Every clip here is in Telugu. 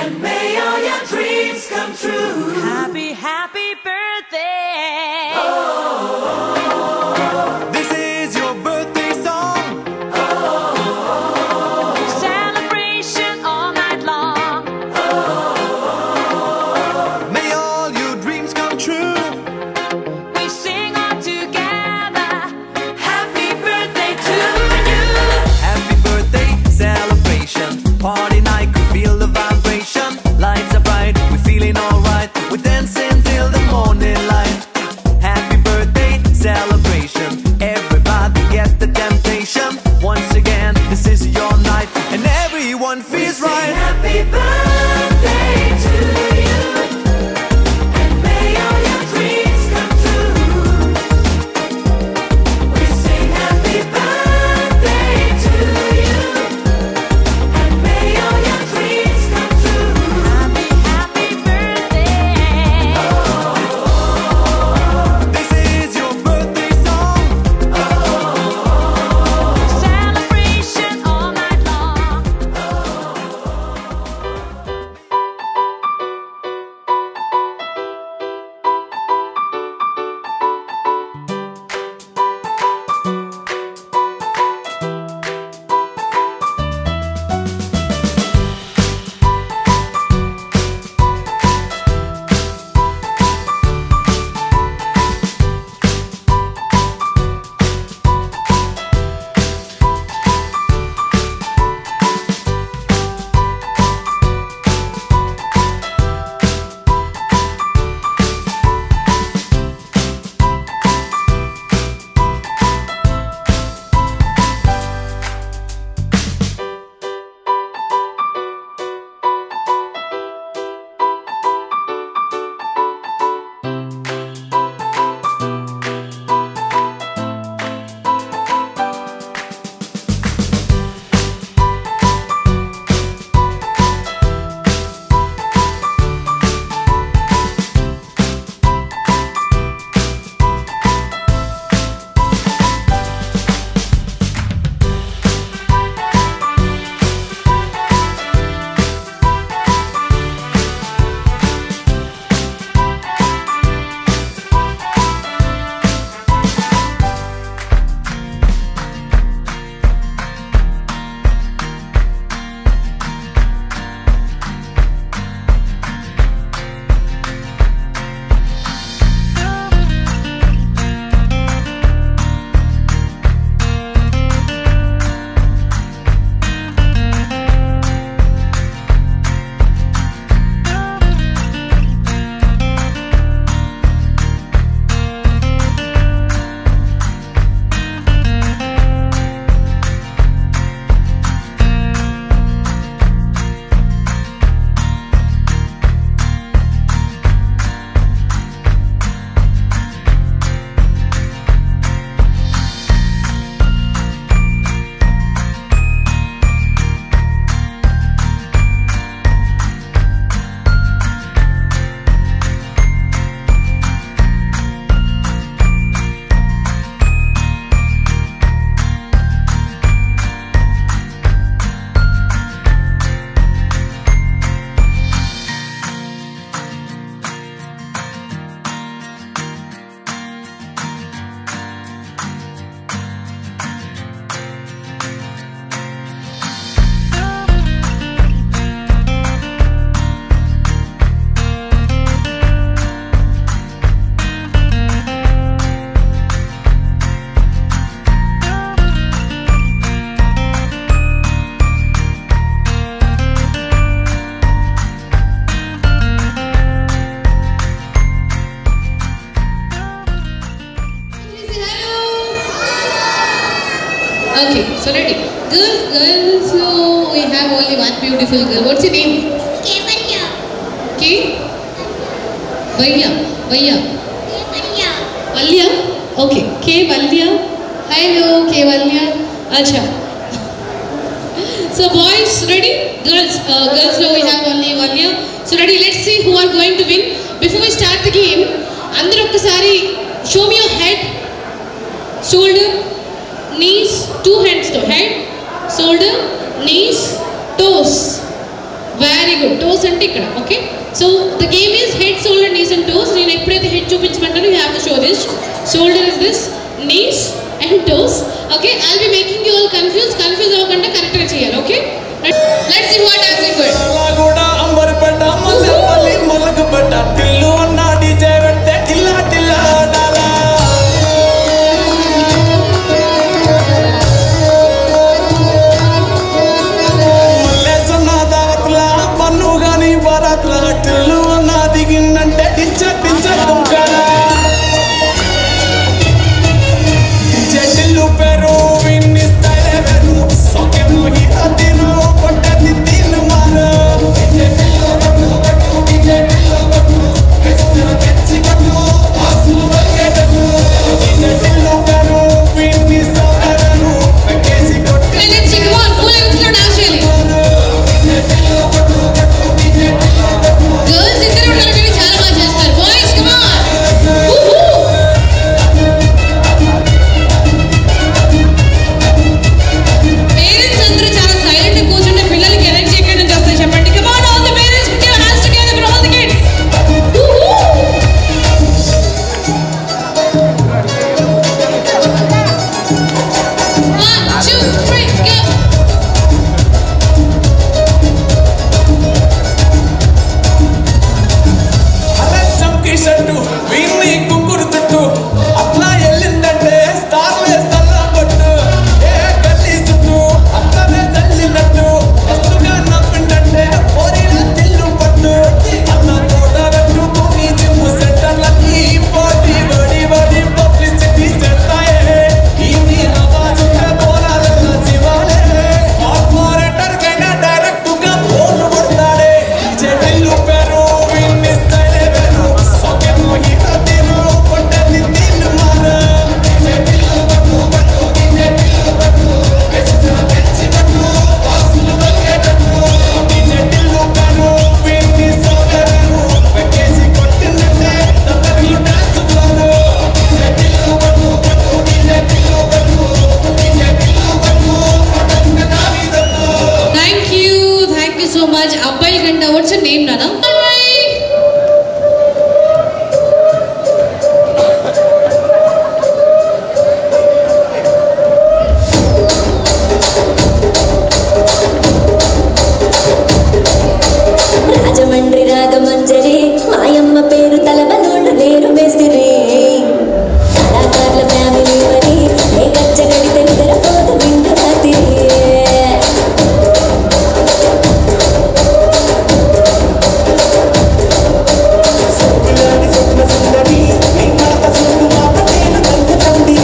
and may all your dreams come true. Happy, happy birthday. This is your birthday song. Celebration all night long. May all your dreams come true. We sing all together. Happy birthday to you. Happy birthday celebration. Party night, could feel the vibration. Lights are bright, we're feeling alright. We're dancing till the morning light. Happy birthday celebration. Everybody get the temptation. Once again, this is your night, and everyone feels right. Happy birthday to you, and may all your dreams come true. We sing happy birthday to you, and may all your dreams come true. Happy, happy birthday. This is your birthday song. Celebration all night long. Okay, so ready. Girls, so we have only one beautiful girl. What's your name? Kevalia. K? Valya. Valya. Kevalia. Valya? Okay. K Valya. Hello, K Valya. Acha. So boys, ready? Girls, now we have only Valya. So ready, let's see who are going to win. Before we start the game, Andaru okkasari show me your head, shoulder, knees, two hands to head, shoulder, knees, toes. Very good. Toes అంటే ఇక్కడ. Okay, so the game is head, shoulder, knees and toes. నేను ఎప్పుడైతే హెడ్ చూపించమంటానో you have to show this. Shoulder is this, knees and toes. Okay, I'll be making you all confuse అవ్వకుండా కరెక్ట్గా చేయాలి. Okay, let's see what dancing good. కూడా అంబర్పేట మల్లెపల్లి మలకపేట టిల్లు అన్న డీజే పెడితే టిల్లా టిల్లా ఆడాలా. మల్లేసన్న దావత్ల పన్ను గాని బరాత్ల టిల్లు అన్న దిగిందంటే టించ టించ దుంకాలా. డీజే టిల్లు పేరు విన్ని స్టైల్ వేరు సోకేమో హీరో తీరు కొట్టని తీరు మారు. డీజే టిల్లు కొట్టు కొట్టు డీజే టిల్లు కొట్టు కృష్ణ తెచ్చి కొట్టు ఆసులు వకేటకు. డీజే టిల్లు పేరు విన్ని సోకేరు పెకేసి కొట్టు. Let's see, come on, full ఎనర్జీలో డాన్స్ చేయాలి. డీజే టిల్లు కొట్టు కొట్టు డీజే టిల్లు కొట్టు. గర్ల్స్ ఇద్దరు ఉన్నారు కానీ చాలా బాగా చేస్తారు. Boys come on. పేరెంట్స్ అందరూ చాలా సైలెంట్ గా కూర్చుంటే పిల్లలకి ఎనర్జీ ఎక్కడి నుంచి వస్తాయి చెప్పండి. Come on, all the parents put your hands together for all the kids. 1 2 3 go. అలా చంకి షట్టు వీన్ని కుక్కురు చుట్టూ అట్లా వెళ్ళిందంటే స్టార్లే సల్లా పట్టు. ఏ గల్లీ చుట్టూ అట్లనే చల్లినట్టు వస్తుగా నవ్విందంటే పోరిన తిల్లు పట్టు. అన్న తోట పెట్టుకుని జిమ్ము సెంటర్లకి పోటీ బడి బడి పబ్లిసిటీ చేస్తాయే. ఈ ఆవాజుగా పోరాడన్న శివాలే ఆపరేటర్ కైనా డైరెక్ట్ గా ఫోన్ కొడతాడే. డీజే టిల్లు పేరు విన్ని స్టైల్ వేరు సోకేమో హీరో తీరు కొట్టని తీరు మారు. డీజే టిల్లు కొట్టు కొట్టు డీజే టిల్లు కొట్టు కృష్ణ తెచ్చి కొట్టు ఆసులు వకేటకు. డీజే టిల్లు పేరు విన్ని సోకేరు పెకేసి కొట్టిందంటే తప్పని డాన్స్ ఫ్లోర్. డీజే టిల్లు కొట్టు కొట్టు డీజే టిల్లు కొట్టు డీజే టిల్లు కొట్టు కొట్టంగా నావిదట్టు. Thank you so much. అబ్బాయిల కంటే వాట్స్ యువర్ నేమ్ నానా? రాజమండ్రి రాగమంజరి మాయమ్మ పేరు తలవనోళ్ళు లేరు మేస్తిరి. కళాకారుల ఫ్యామిలీ మరి ఏ గచ్చ కడితే నిద్రపోదు విందు రాత్రి. సోకులాడి స్వప్న సుందరి నీ మాట సోకు మాట నేను తండ్రి.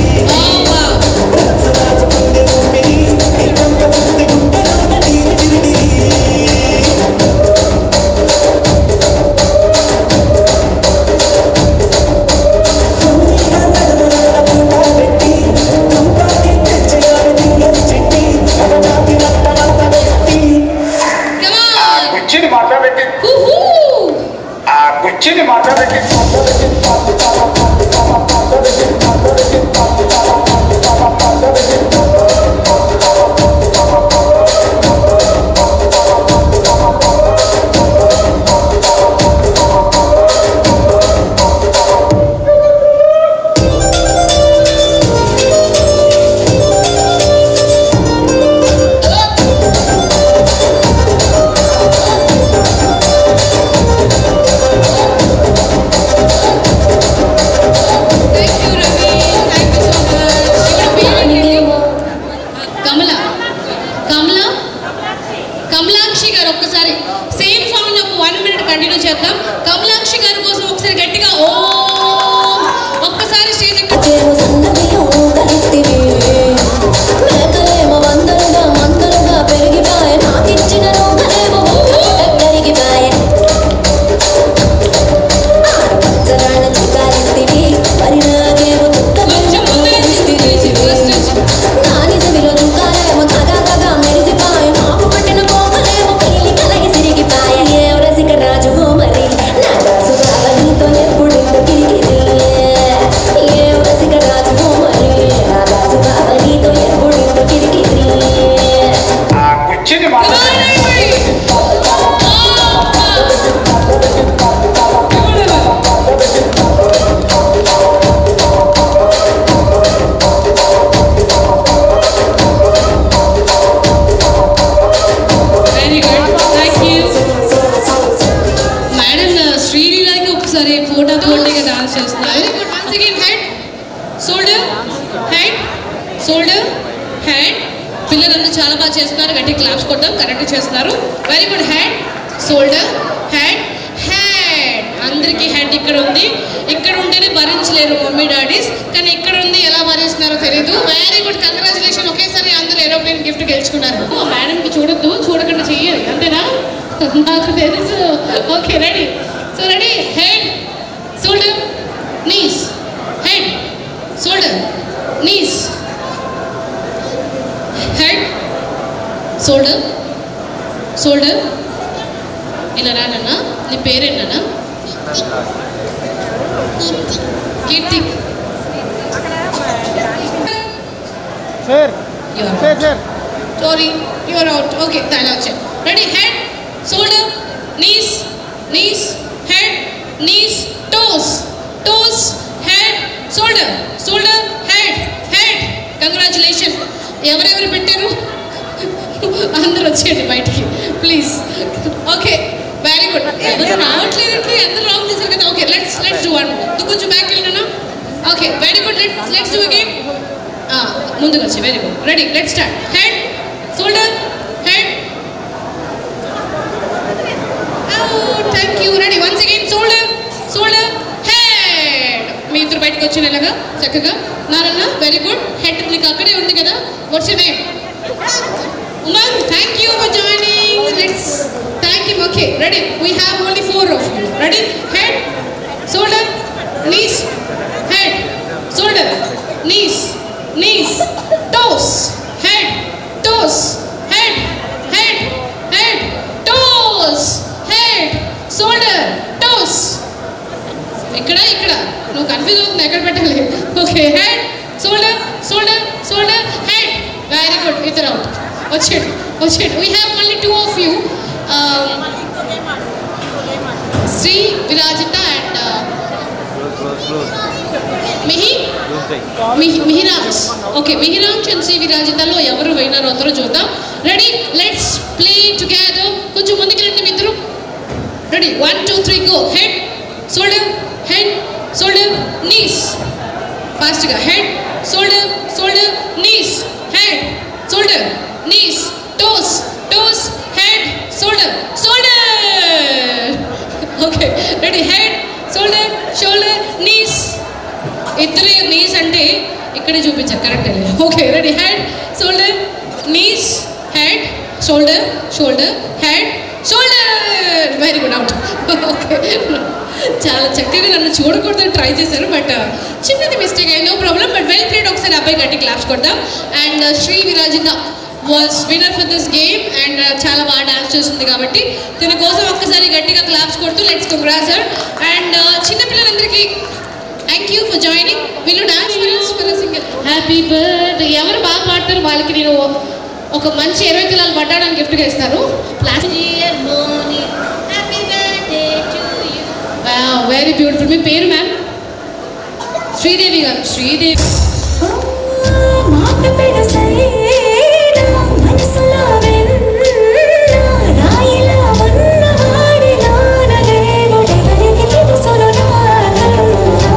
రాజరాజ గుండె ఊపిరి నీ వంక చూస్తే గుండెలోన నీరు తిరిడి. Come on. కుర్చీని మాట్లాడబెట్టి ఊహూ. ఆ కుర్చీని మాట్లాడబెట్టి thank you Ravi. Thank you so much. Your parent Kamala. Kamala Kamalakshi గారు ఒక్కసారి సేమ్ సాంగ్ ఒక 1 minute కంటిన్యూ చేద్దాం. కమలాక్షి గారి కోసం ఒకసారి గట్టిగా ఓ ఒక్కసారి స్టేజ్ ఎక్కి అదేమో సన్నబియ్యం కలిస్తివి మేకలేమో వందలుగా పెరిగిపాయ. నాకిచ్చిన నూకలేమో కరిగిపాయ. ఆడపచ్చరాళ్ళ చికాలిస్తివి మరి నాకేమో కొంచెం ముందు ఫస్ట్ నుంచి. నాని చెవిలో దుకాలేమో తగా మెరిసిపాయ. మాకు పట్టిన కోమలేమో పీలి కలగి సిరిగిపాయ. ఏ రసిక రాజు మరి నా అద్భుతంగా డాన్స్ చేస్తున్నారు. Very good. Once again head shoulder head shoulder head. పిల్లలందరూ చాలా బాగా చేస్తున్నారు. గట్టి క్లాప్స్ కొట్టడం కరెక్ట్ చేస్తున్నారు. Very good. Head shoulder head head. అందరికీ హెడ్ ఇక్కడ ఉంది. ఇక్కడ ఉంటేనే భరించలేరు మమ్మీ డాడీస్, కానీ ఇక్కడ ఉంది ఎలా భరిస్తున్నారో తెలీదు. Very good. కంగ్రాచులేషన్. ఒకేసారి అందరూ ఏరోప్లేన్ గిఫ్ట్ గెలుచుకున్నారు. మేడంకి చూడొద్దు, చూడకుండా చెయ్యాలి అంతేనా? నాకు తెలుసు. Okay ready. So ready. Head shoulder knees head shoulder knees head shoulder shoulder. ఇలా రానన్నా. నీ పేరేంటన్నా? Keerthik. Sorry you're out. Okay దాని వచ్చాయి. Ready. Head shoulder knees knees head knees toes toes head shoulder shoulder head head. Congratulation. ఎవరెవరు పెట్టారు అందరూ వచ్చేయండి బయటికి ప్లీజ్. Okay very good. ఎవరు రావట్లేదండి, అందరూ రాంగ్ చేశారు కదా. Okay let's do one. కొంచెం బ్యాక్ వెళ్ళినా. Okay very good. Let's do again. ముందుకు వచ్చి. Very good. Ready. Let's start. Head shoulder head. Thank you. Ready. Once again shoulder shoulder head. మీ ఇద్దరు బయటకు వచ్చిన ఇలాగా చక్కగా. నాన్న వెరీ గుడ్. హెడ్ నీకు అక్కడే ఉంది కదా. What's your name? Umang, thank you for joining. Let's thank him. Okay, ready? We have only 4 of you. Ready? Head, shoulder, knees, head, shoulder, knees, knees, toes, head, toes, head, head, head, toes, head, shoulder, toes. ఇక్కడ నువ్వు కన్ఫ్యూజ్ అవుతుంది ఎక్కడ పెట్టాలి. Okay head shoulder shoulder shoulder head. Very good. ఇద్దరు అవుట్. వచ్చేయండి వచ్చేయండి. We have only 2 of you. Sri Virajitha and Mihiraj. Okay Mihiraj and Sri విరాజితలో ఎవరు విన్నర్ అవుతారో చూద్దాం. రెడీ. Let's play together. కొంచెం ముందుకు రండి మీ ఇద్దరు. Ready. 1 2 3 go. Head shoulder head shoulder knees. ఫాస్ట్గా. Head shoulder shoulder knees head shoulder knees toes toes head shoulder shoulder. Okay ready. head shoulder shoulder knees. ఇద్దరు knees అంటే ఇక్కడే చూపించారు correct. Okay ready. head shoulder knees head shoulder shoulder head shoulder. Very good. Out. Okay చాలా చక్కగా నన్ను చూడకూడదని ట్రై చేశారు, బట్ చిన్నది మిస్టేక్ అయ్యి. No problem. But well played. ఒకసారి అబ్బాయి గట్టి క్లాప్స్ కొడదాం. And Shri Virajitha was winner for this game and చాలా బాగా డాన్స్ చేస్తుంది కాబట్టి తన కోసం ఒక్కసారి గట్టిగా క్లాప్స్ కొడుతూ లెట్స్ కంగ్రాట్స్ హర్. అండ్ చిన్నపిల్లలందరికీ థ్యాంక్ యూ ఫర్ జాయినింగ్. వీళ్ళు dance for singer happy birthday. ఎవరు బాగా పాడతారు వాళ్ళకి నేను ఒక మంచి 20 కిలోలు పట్టాడానికి గిఫ్ట్గా ఇస్తాను. Very beautiful. మీ పేరు మ్యామ్? శ్రీదేవి గారు. శ్రీదేవి.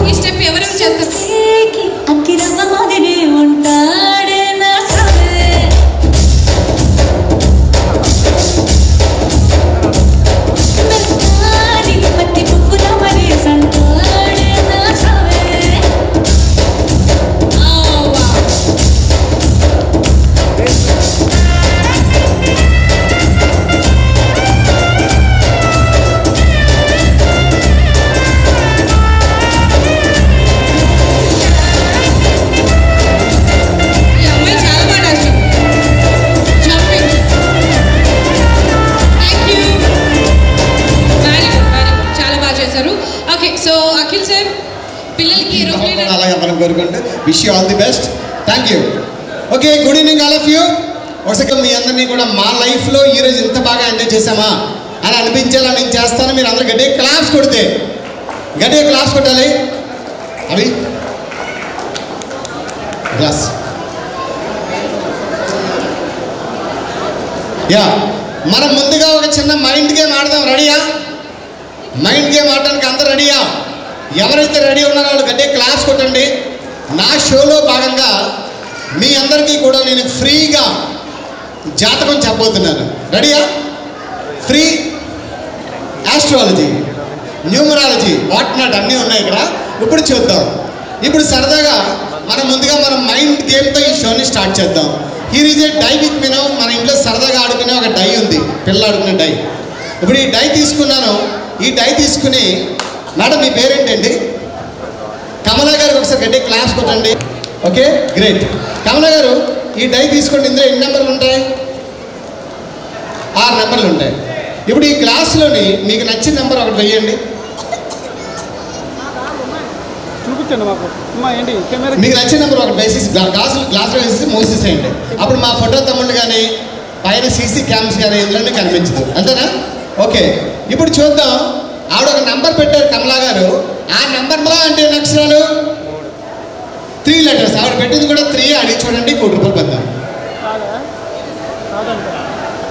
ఈ స్టెప్ ఎవరెవరు చేస్తారు? Wish you all the best. Thank you. Okay good evening all of you. ఒకసారి మీ అందరినీ కూడా మా లైఫ్లో ఈరోజు ఇంత బాగా ఎంజాయ్ చేసామా అని అనిపించేలా నేను చేస్తాను. మీరు అందరూ గట్టిగా క్లాప్స్ కొడితే గట్టిగా క్లాప్స్ కొట్టాలి. అవి గ్లాస్. యా మనం ముందుగా ఒక చిన్న మైండ్ గేమ్ ఆడదాం. రెడీయా? మైండ్ గేమ్ ఆడడానికి అందరూ రెడీయా? ఎవరైతే రెడీ ఉన్నారో వాళ్ళు గట్టిగా క్లాస్ కొట్టండి. నా షోలో భాగంగా మీ అందరికీ కూడా నేను ఫ్రీగా జాతకం చెప్పబోతున్నాను. రెడీయా? Free astrology, numerology, what not అన్నీ ఉన్నాయి ఇక్కడ. ఇప్పుడు చూద్దాం. ఇప్పుడు సరదాగా మనం ముందుగా మన మైండ్ గేమ్తో ఈ షోని స్టార్ట్ చేద్దాం. Here is a die with me now. మన ఇంట్లో సరదాగా ఆడుకునే ఒక డై ఉంది, పిల్లలు ఆడుకునే డై. ఇప్పుడు ఈ డై తీసుకున్నాను. ఈ డై తీసుకుని, మేడం మీ పేరేంటండి? కమలా గారికి ఒకసారి గట్టి క్లాస్ కొట్టండి. Okay, great. కమలా గారు ఈ డై తీసుకోండి. ఇందులో ఎన్ని నెంబర్లు ఉంటాయి? 6 నెంబర్లు ఉంటాయి. ఇప్పుడు ఈ క్లాస్లోని మీకు నచ్చిన నెంబర్ ఒకటి వేయండి. చూపించండి మాకు. అమ్మా ఏంటి కెమెరా? మీకు నచ్చిన నెంబర్ ఒకటి వేసేసి గ్లాస్లో వేసేసి మూసేసేయండి. అప్పుడు మా ఫోటో తమ్ముళ్ళు కానీ పైన సీసీ క్యామ్స్ కానీ ఇందులోనే కనిపించదు. అంతేనా? ఓకే, ఇప్పుడు చూద్దాం. ఆవిడ ఒక నెంబర్ పెట్టారు కమలా గారు. ఆ నెంబర్లో అంటే ఎన్ని అక్షరాలు? 3 లెటర్స్. ఆవిడ పెట్టింది కూడా 3. అడిగి చూడండి, ₹1 పొందాం.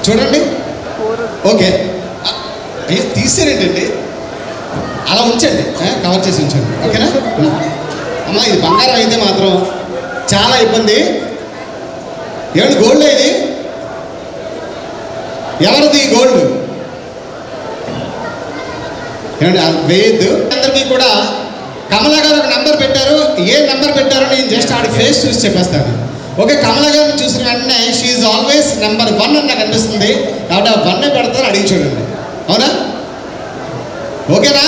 చూడండి. ఓకే, అయ్యో తీసేరేంటండి? అలా ఉంచండి, కవర్ చేసి ఉంచండి. ఓకేనా? అమ్మా ఇది బంగారం అయితే మాత్రం చాలా ఇబ్బంది. ఏమండి గోల్డ్ ఇది? ఎవరిది గోల్డ్? ఏమండి వేయద్దు. అందరికీ కూడా కమలా గారు ఒక నెంబర్ పెట్టారు. ఏ నెంబర్ పెట్టారో నేను జస్ట్ ఆడి ఫేస్ చూసి చెప్పేస్తాను. ఓకే, కమలా గారిని చూసిన వెంటనే షీఈ్ ఆల్వేస్ నెంబర్ 1 అని నాకు అనిపిస్తుంది. కాబట్టి ఆ 1 పెడతారు. అడిగి చూడండి. అవునా? ఓకేనా?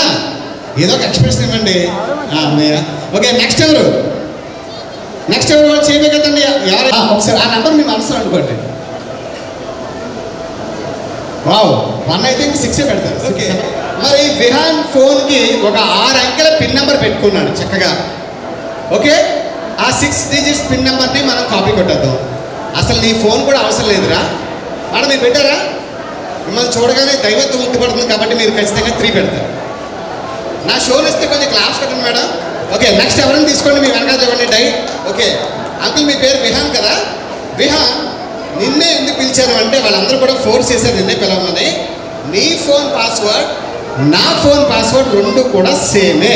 ఏదో ఒక ఎక్స్ప్రెషన్ ఇవ్వండి. ఓకే, నెక్స్ట్ ఎవరు? నెక్స్ట్ ఎవరు? వాళ్ళు చేయబే కదండి. ఎవరు? ఒకసారి ఆ నెంబర్ మీ మనసులో అనుకోండి. వావ్, 1 అయితే ఇంక 6 పెడతారు. ఓకే, మరి విహాన్ ఫోన్కి ఒక 6 అంకెల పిన్ నెంబర్ పెట్టుకున్నాడు చక్కగా. ఓకే, ఆ 6 డిజిట్స్ పిన్ నెంబర్ని మనం కాపీ కొట్టేద్దాం. అసలు నీ ఫోన్ కూడా అవసరం లేదురా. మేడం మీరు పెట్టారా? మిమ్మల్ని చూడగానే దైవత్వం ఉట్టిపడుతుంది కాబట్టి మీరు ఖచ్చితంగా 3 పెడతారు. నా షోలు ఇస్తే కొంచెం క్లాస్ కట్టండి మేడం. ఓకే, నెక్స్ట్ ఎవరైనా తీసుకోండి. మీ వెనకాల ఇవ్వండి డై. ఓకే, అంకుల్ మీ పేరు విహాన్ కదా? విహాన్, నిన్నే ఎందుకు పిలిచాను అంటే వాళ్ళందరూ కూడా ఫోర్స్ చేశారు నిన్నే పిలవమని. నీ ఫోన్ పాస్వర్డ్, నా ఫోన్ పాస్వర్డ్ 2 కూడా సేమే.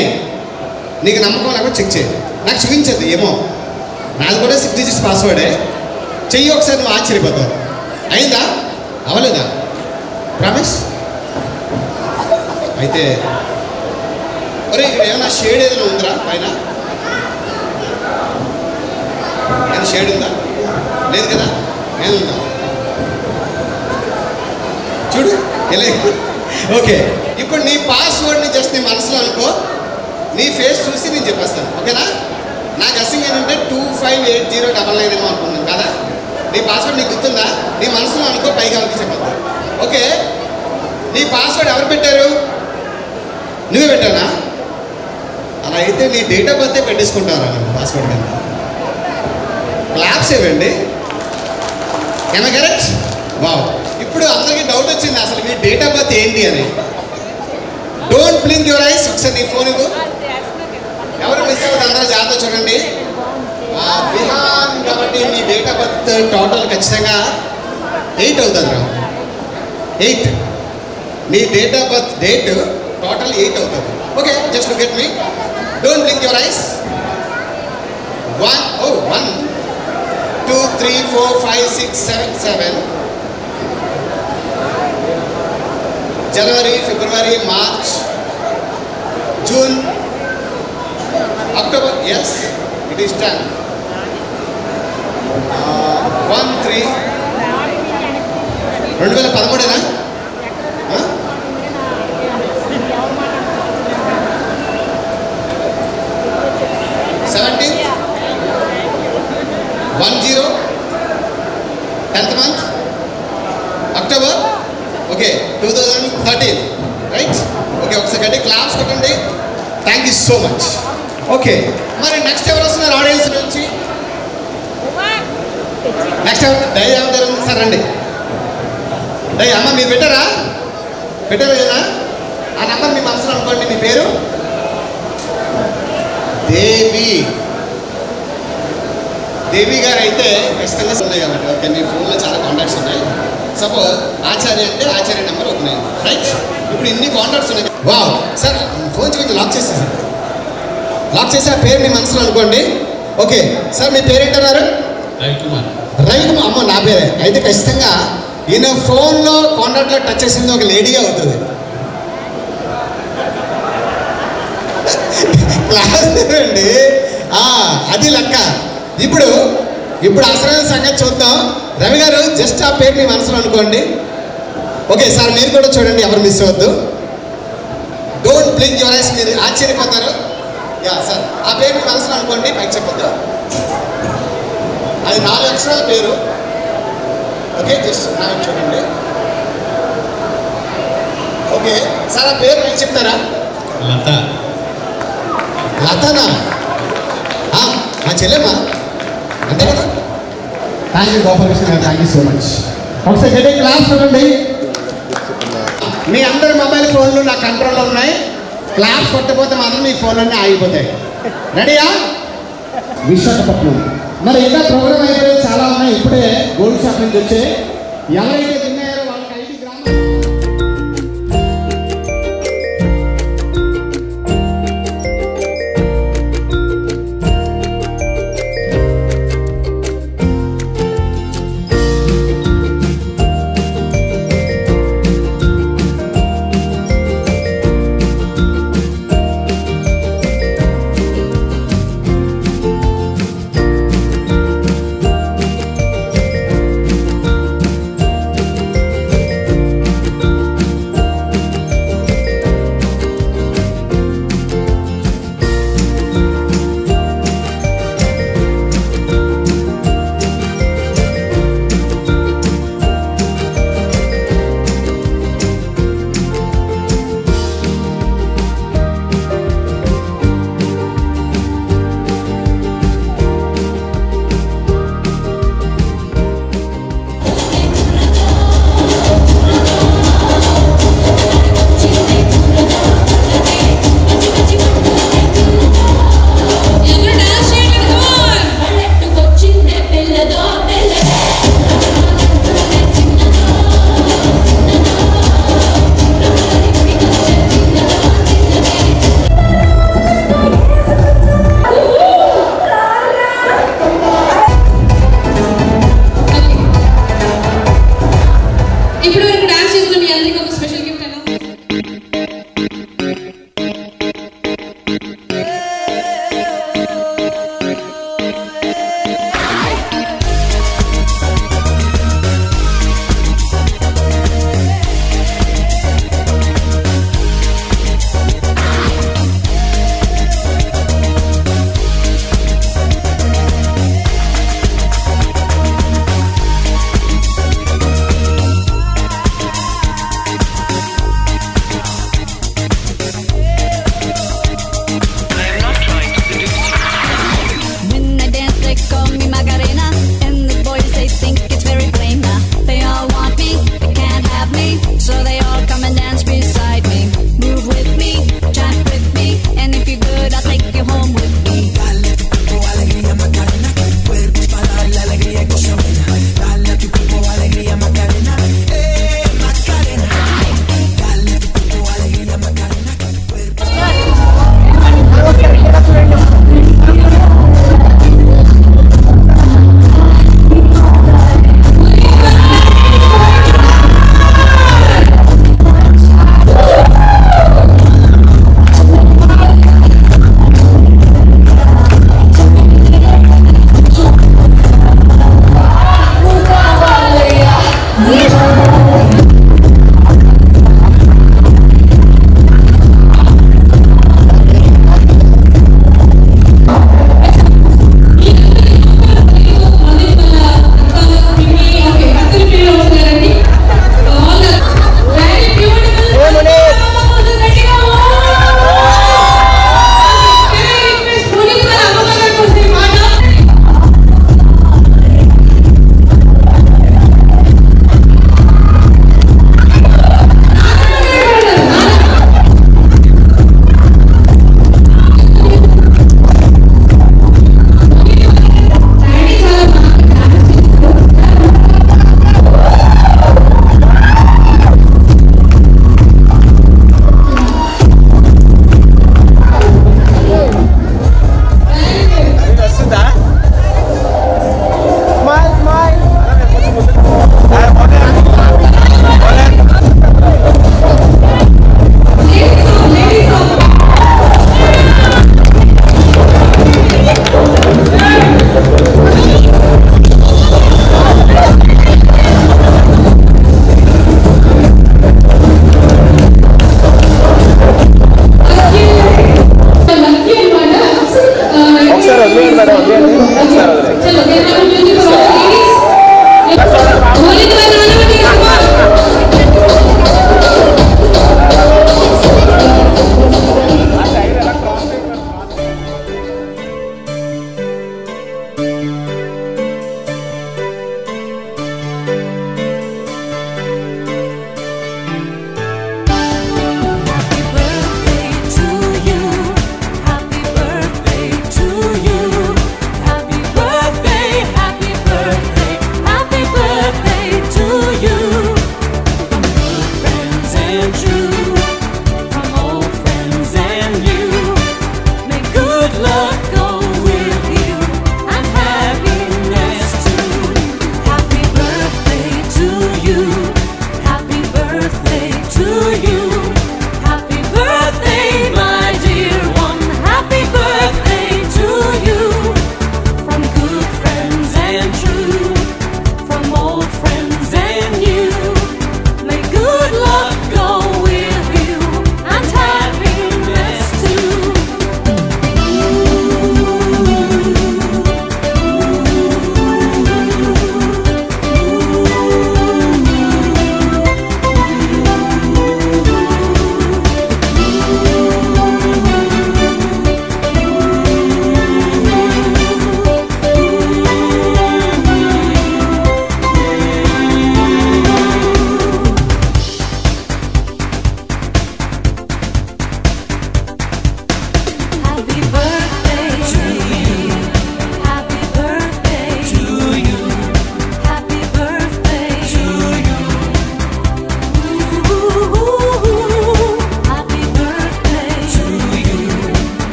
నీకు నమ్మకం లేకపోతే చెక్ చేయండి. నాకు చూపించద్దు. ఏమో నాది కూడా 6 డిజిట్స్ పాస్వర్డే. చెయ్యి ఒకసారి నువ్వు ఆశ్చర్యపోతావు. అయిందా? అవ్వలేదా? ప్రామిస్? అయితే ఒరే ఇక్కడ ఏమన్నా షేడ్ ఏదైనా ఉందిరా పైన? ఏదైనా షేడ్ ఉందా? లేదు కదా? ఏదుందా చూడు ఎలా. ఓకే, ఇప్పుడు నీ పాస్వర్డ్ని జస్ట్ నీ మనసులో అనుకో. నీ ఫేస్ చూసి నేను చెప్పేస్తాను. ఓకేనా? నా గెస్సింగ్ ఏంటంటే 258099 ఏమో అనుకున్నాను కదా. నీ పాస్వర్డ్ నీకు గుర్తుందా? నీ మనసులో అనుకో, పైగా వాళ్ళకి చెప్పద్దు. ఓకే, నీ పాస్వర్డ్ ఎవరు పెట్టారు? నువ్వే పెట్టానా? అలా అయితే నీ డేట్ ఆఫ్ బర్తే పెట్టేసుకుంటారా పాస్వర్డ్ కింద? క్లాప్స్ ఇవ్వండి. ఏమో కరెక్ట్? వావ్, ఇప్పుడు అందరికీ డౌట్ వచ్చింది అసలు మీ డేట్ ఆఫ్ బర్త్ ఏంటి అని. Don't blink your ice. ఒకసారి నీ ఫోన్ ఇవ్వు. ఎవరు మిస్ అవ్వదు, అందరూ జాగ్రత్త చూడండి. విహాన్ కాబట్టి నీ డేట్ ఆఫ్ బర్త్ టోటల్ ఖచ్చితంగా 8 అవుతుంది రా. 8. నీ date of birth date total 8 అవుతుంది. Okay, just look at me. Don't blink your eyes. 1 2 3 4 5 6 7 7 January, February, March, June, October. Yes, it is 10. 1 3 2013 17 10 10th month October. Okay, 2013 right. Okay, ఒకసారి గట్టి క్లాప్స్ కొట్టండి. Thank you so much. Okay, మరి నెక్స్ట్ ఎవరు వస్తున్నారు ఆడియన్స్ నుంచి? నెక్స్ట్ ఎవరు? డై ఎవరు సార్ రండి. డై అమ్మ మీరు పెట్టారా? పెట్టలేదా? ఆ నెంబర్ మీ మనసులో అనుకోండి. మీ పేరు? దేవి. దేవి గారు అయితే ఖచ్చితంగా ఉన్నాయి కాబట్టి. ఓకే, మీ ఫోన్లో చాలా కాంటాక్ట్స్ ఉన్నాయి. సపోజ్ ఆచార్య అంటే ఆచార్య నెంబర్ ఓపెన్ అయింది రైట్. ఇప్పుడు ఇన్ని కాంటాక్ట్స్ ఉన్నాయి. వావ్ సార్, ఫోన్ చూపించి లాక్ చేసేసారు. లాక్ చేసి ఆ పేరు మీ మనసులో అనుకోండి. ఓకే సార్, మీ పేరేంటన్నారు? రవికుమార్. రవికుమార్. అమ్మ నా పేరే. అయితే ఖచ్చితంగా ఈయన ఫోన్లో కాంటాక్ట్లో టచ్ చేసింది ఒక లేడీ అవుతుంది. క్లాస్ అండి, అది లెక్క. ఇప్పుడు అసలైన సంగతి చూద్దాం. రవి గారు జస్ట్ ఆ పేరు మీ మనసులో అనుకోండి. ఓకే సార్, మీరు కూడా చూడండి, ఎవరు మిస్ అవ్వద్దు. Don't blink your ice. మీరు ఆశ్చర్యపోతారు. యా సార్, ఆ పేరు మీ మనసులో అనుకోండి, పైకి చెప్పొద్దు. అది 4 అక్షరాల పేరు. ఓకే, జస్ట్ నాకు చూడండి. ఓకే సార్, ఆ పేరు మీకు చెప్తారా? లత. లతనా? మా చెల్లెమ్మా, అంతే కదా? థ్యాంక్ యూ గోపాలకృష్ణ గారు, థ్యాంక్ యూ సో మచ్. ఒకసారి గట్టి క్లాస్ చూడండి. మీ అందరి మొబైల్ ఫోన్లు నా కంట్రోల్లో ఉన్నాయి. క్లాస్ కొట్టకపోతే మాత్రం మీ ఫోన్లన్నీ ఆగిపోతాయి. రెడీయా? విశాఖపట్నం. మరి ఇంకా ప్రోగ్రామ్ అయిపోయి చాలా ఉన్నాయి. ఇప్పుడే గోల్డ్ షాప్ నుంచి వచ్చే ఎవరైతే విన్నారో వాళ్ళకి 5 గ్రాములు.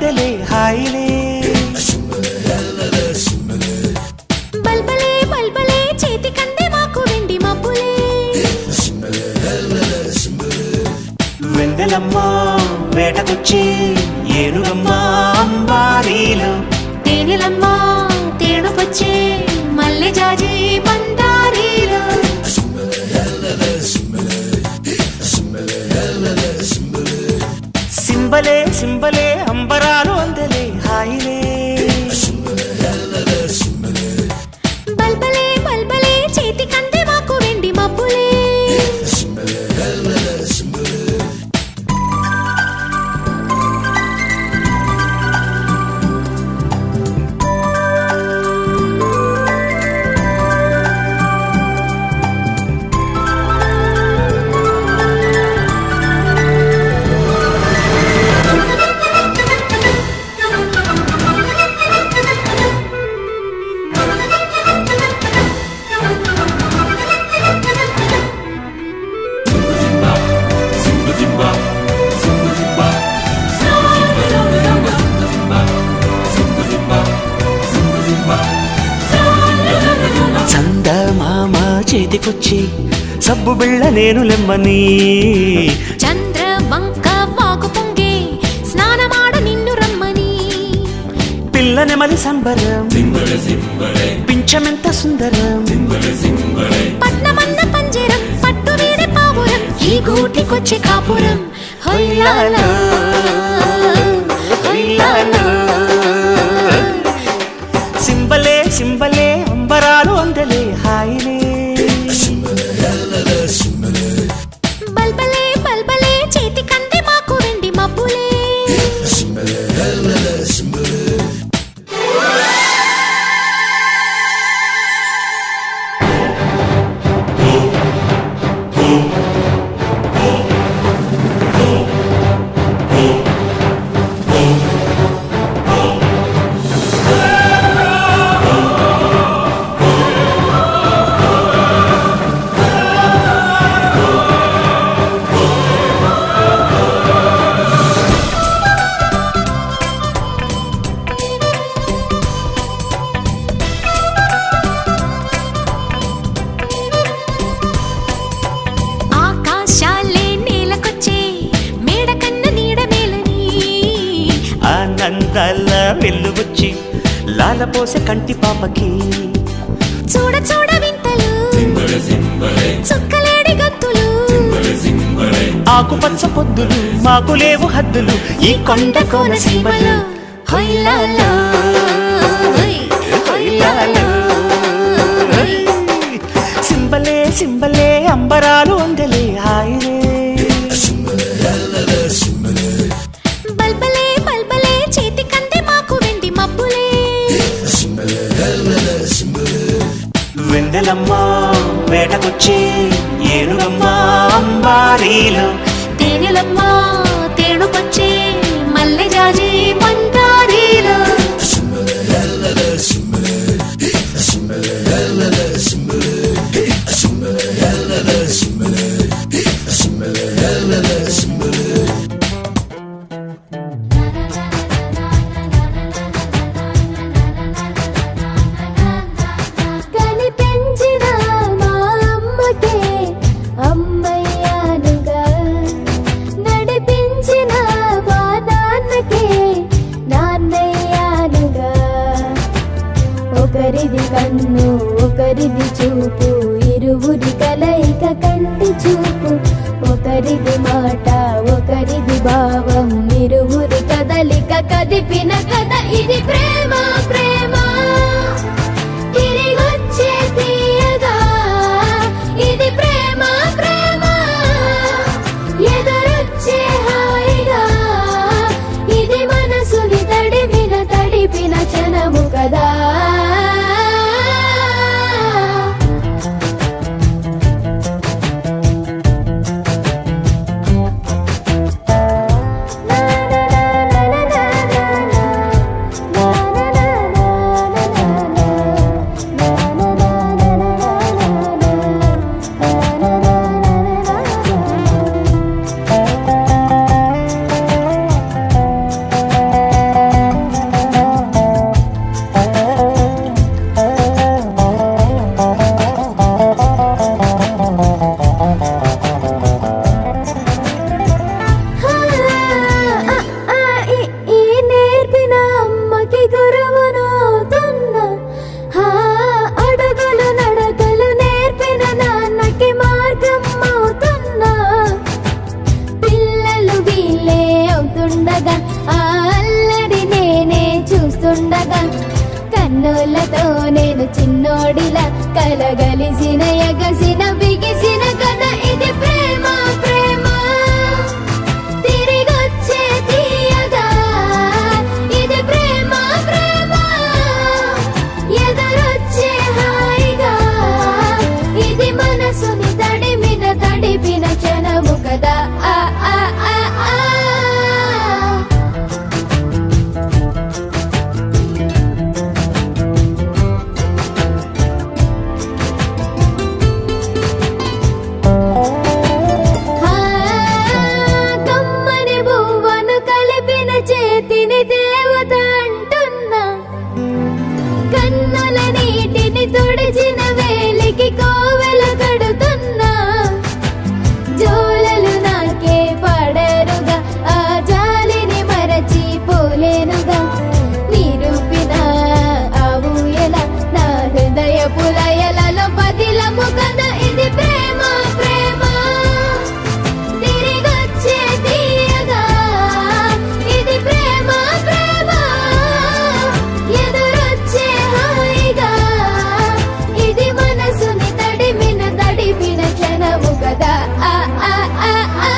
అందలే హాయిలే బల్బలే బల్బలే చేతి కందే మాకు వెండి మబ్బులే వెన్నెలమ్మ వేటకొచ్చి ఏనుగమ్మ అంబారీలు తేనెలమ్మ తేనుకొచ్చే మల్లె జాజి పందారీలు సింబలే సింబలే అంబరాలు అందలే హాయిలే బల్బలే బల్బలే చేతి కందే మాకు వెండి మబ్బులే చందమామ చేతికొచ్చి సబ్బు బిళ్ళ నేను లెమ్మని చంద్ర వంక వాకు పొంగే స్నానమాడ నిన్ను రమ్మని పిల్లనెమలి సంబరం పింఛమెంత సుందరం పట్నమన్న పంజరం పట్టు వీడి పావురం ఈ గూటికొచ్చే కాపురం హొయ్యాలో హొయ్యాలో సింబలే సింబలే అంబరాలు అందలే హాయిలే బల్బలే బల్బలే చేతి కంది మాకు వెండి మబ్బులే ఆకాశాలే నేలకొచ్చే మేడ కన్న నీడ మేలని ఆనందాల వెల్లువచ్చి లాలపోసే కంటి పాపకి చూడ చూడ వింతలు చుక్కలేడి గంతులు ఆకుపచ్చ పొద్దులు మాకు లేవు హద్దులు ఈ కొండ కోన సీమలు హొయ్యాలో హొయ్యాలో. సింబలే సింబలే అంబరాలు అందలే హాయిలే బల్బలే బల్బలే చేతి కంది మాకు వెండి మబ్బులే వెన్నెలమ్మ వేటకొచ్చి ఏనుగమ్మ అంబారీలు తేనెలమ్మ తేనుకొచ్చే మల్లె జాజి పందారీలు కనిపించిన మా అమ్మకే అమ్మయ్యానుగా, నడిపించిన మా నాన్నకే నాన్నయ్యానుగా. ఒకరిది కన్ను ఒకరిది చూపు, ఇరువురి కలయిక కంటి చూపు. ఒకరిది మాట ఒకరిది భావం, ఇరువురి కదలిక కదిపిన కథ ఇది ప్రేమ ప్రేమ. తిరిగొచ్చే తీయగా ఇది ప్రేమ ప్రేమ, ఎదురొచ్చే హాయిగా ఇది మనసుని తడిపిన క్షణము కదా. చూస్తుండగా కన్నులతో నేను చిన్నోడిలా కలగలిసిన ఎగసిన బిగిసిన కథ ఇది ప్రేమ ప్రేమ తిరిగొచ్చే తీయగా ఇది ప్రేమ ప్రేమ ఎదురొచ్చే హాయిగా ఇది మనసుని తడిపిన క్షణము కదా ఆ ఆ ఆ ఆ కమ్మని బువ్వను కలిపిన చేతిని దేవత అంటున్నా కన్నుల నీటిని తుడిచిన వేలికి కోవెల కడుతున్నా జోలలు నాకే పడరుగా ఆ జాలిని మరచి పోలేనుగా నిరూపిన ఆవు ఎలా నా హృదయ పులయలలో పదిలము కదా ఇది ప్రేమ ప్రేమ తిరిగొచ్చే తీయగా ఇది ప్రేమ ప్రేమ ఎదురొచ్చే హాయిగా ఇది మనసుని తడిపిన క్షణము కదా ఆ ఆ ఆ ఆ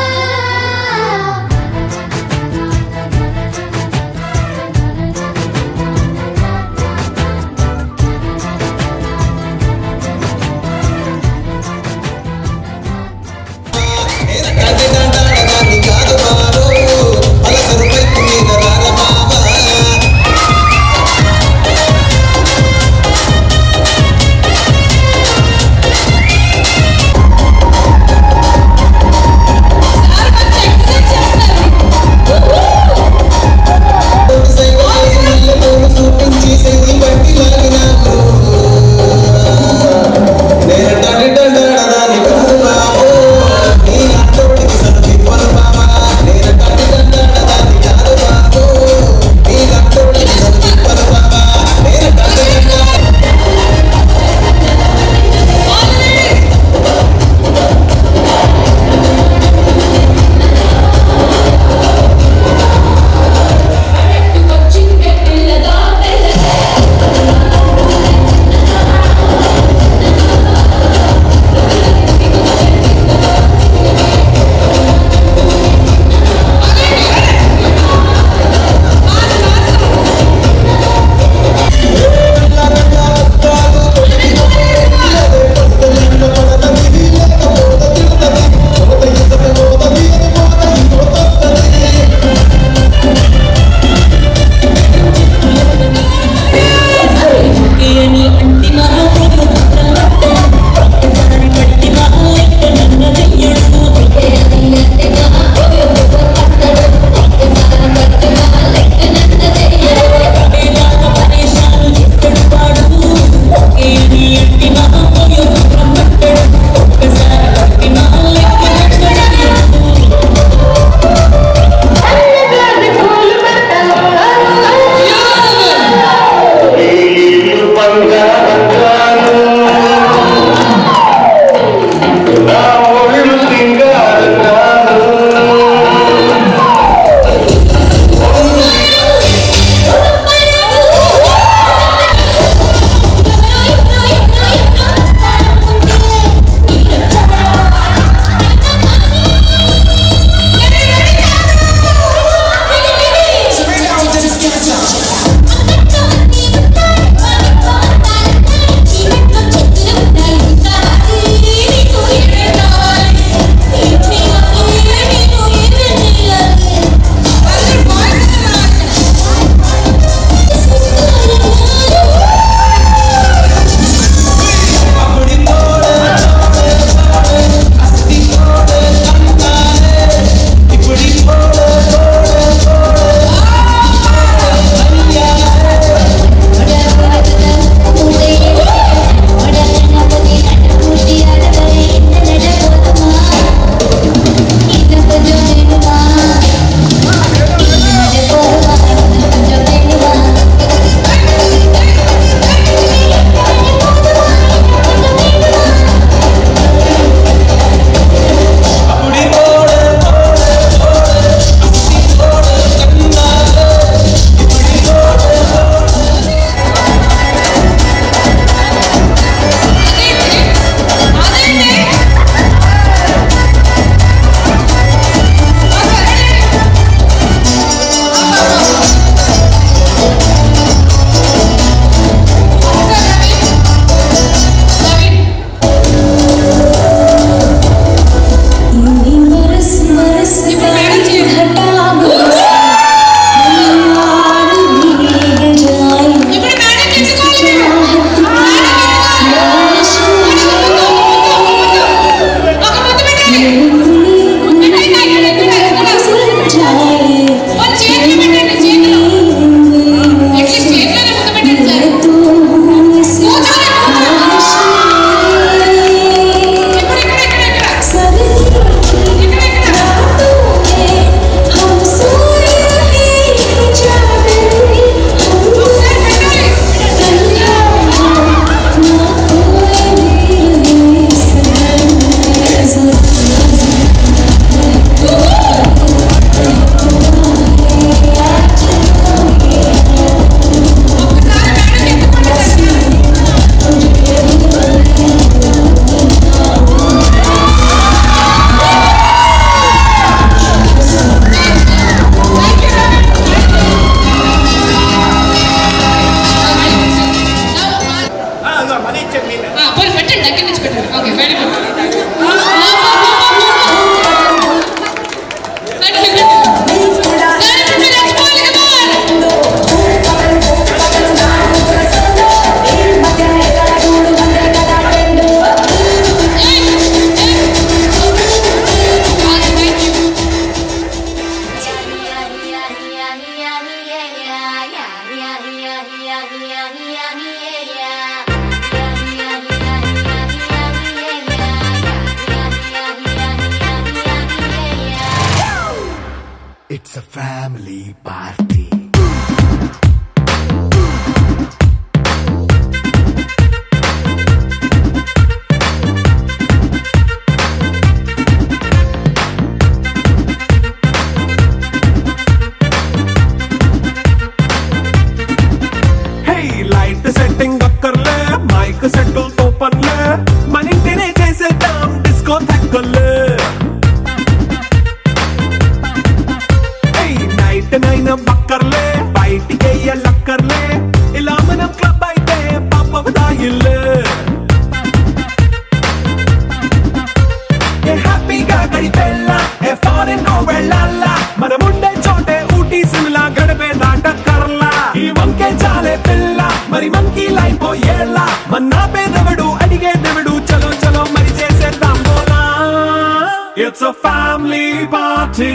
It's a family party. Hey, light setting akkarle, mic settle topanle, manintine chesedam disco thakkale. నైన బక్కర్లే బయటికి లక్కర్లే ఇలా మనం క్లబ్ అయితే పాప దాయిల్లే ఏ హ్యాపీగా గడిపెళ్ళ ఏ ఫారెన్ కో వెళ్ళాల మనం ఉండే చోటే ఊటీ సిమ్లా గడిపే దాటక్కర్లా ఈ వంకే చాలే పిల్ల మరి మనకి లైఫ్ ఏళ్ళ మన్నా పేదవడు అడిగే దేవుడు చలో చలో మరి చేసేద్దాం బోలా It's a family party.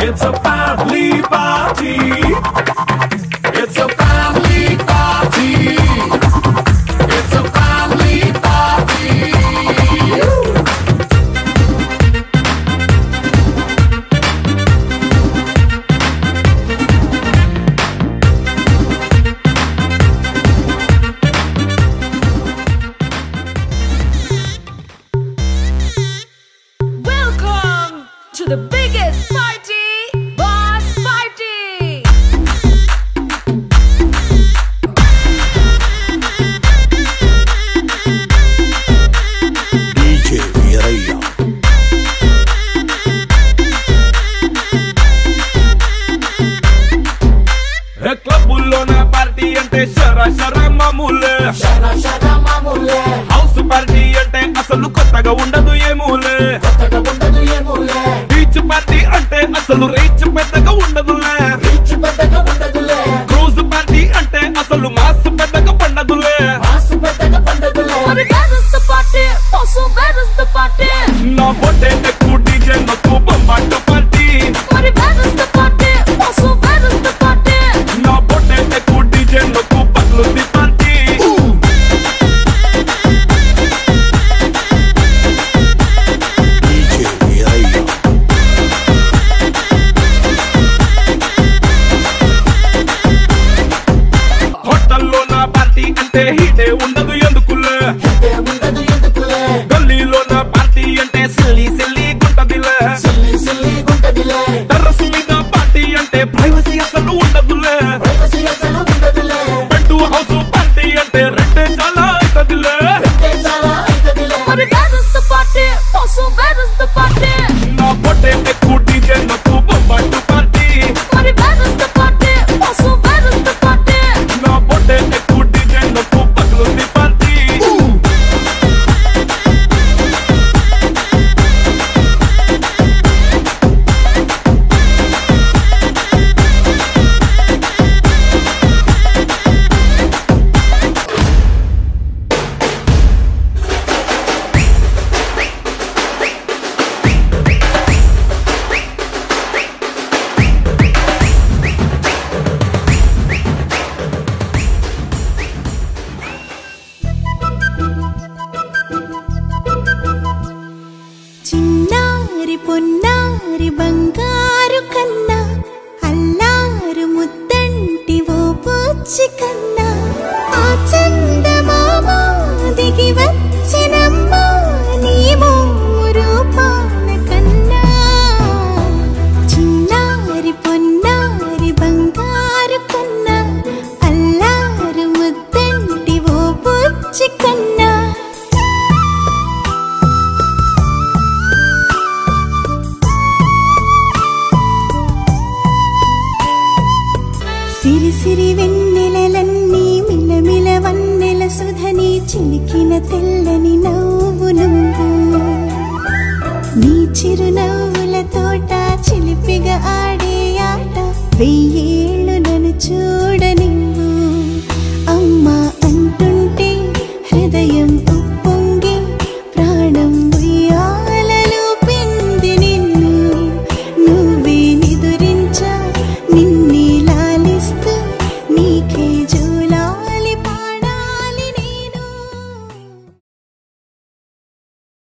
It's a family party. It's a family party. It's a family party. Welcome to the biggest party, Boss Party. DJ Viraya. క్లబ్బుల్లోన పార్టీ అంటే షర మామూలే హౌస్ పార్టీ అంటే అసలు కొత్తగా ఉండదు ఏమూలే బీచ్ పార్టీ అంటే అసలు రీచ్ పెద్దగా ఉండదులే క్రూజ్ పార్టీ అంటే అసలు మాస్ పెద్దగా పండదులే But where is the party? Also, where is the party? నా బొట్టే ఎక్కువ డీజే నొక్కు బొమ్మాట party But where is the party? Also, where is the party? నా బొట్టే ఎక్కువ డీజే నొక్కు పట్లుంది పార్టీ DJ Viraya. హోటల్లో నా పార్టీ అంటే హీటే ఉండదు ఎందుకులే గల్లీలో నా పార్టీ అంటే సిల్లి సిల్లి గుంటదిలే టెర్రస్ మీద పార్టీ అంటే ప్రైవసీ అసలు ఉండదులే బెడ్ హౌస్ పార్టీ అంటే రెండే చాలా అవుతదిలే But where is the party? Also, where is the party? నా పొట్టే ఎక్కువ డీజే నొక్కు బొమ్మాటు party But where is the party? Also, where is the party? నా పొట్టే ఎక్కువ డీజే నొక్కు పగలుంది పార్టీ చిన్నారి పొన్నారి బంగారు కన్నా అల్లారు ముద్దంటి ఓ పూచి కన్నా ఆ చందమామ దిగి వచ్చినమ్మా నీ రూపాల కన్నా చిన్నారి పొన్నారి బంగారు కన్నా అల్లారు ముద్దంటి ఓ పూచి కన్నా సిరి సిరి వెన్నెలలన్నీ మిలమిల వన్నెల సుధని చిలికిన తెల్లని నవ్వు నువ్వు నీ చిరునవ్వుల తోట చిలిపిగా ఆడే ఆట వెయ్యేళ్ళు నన్ను చూడ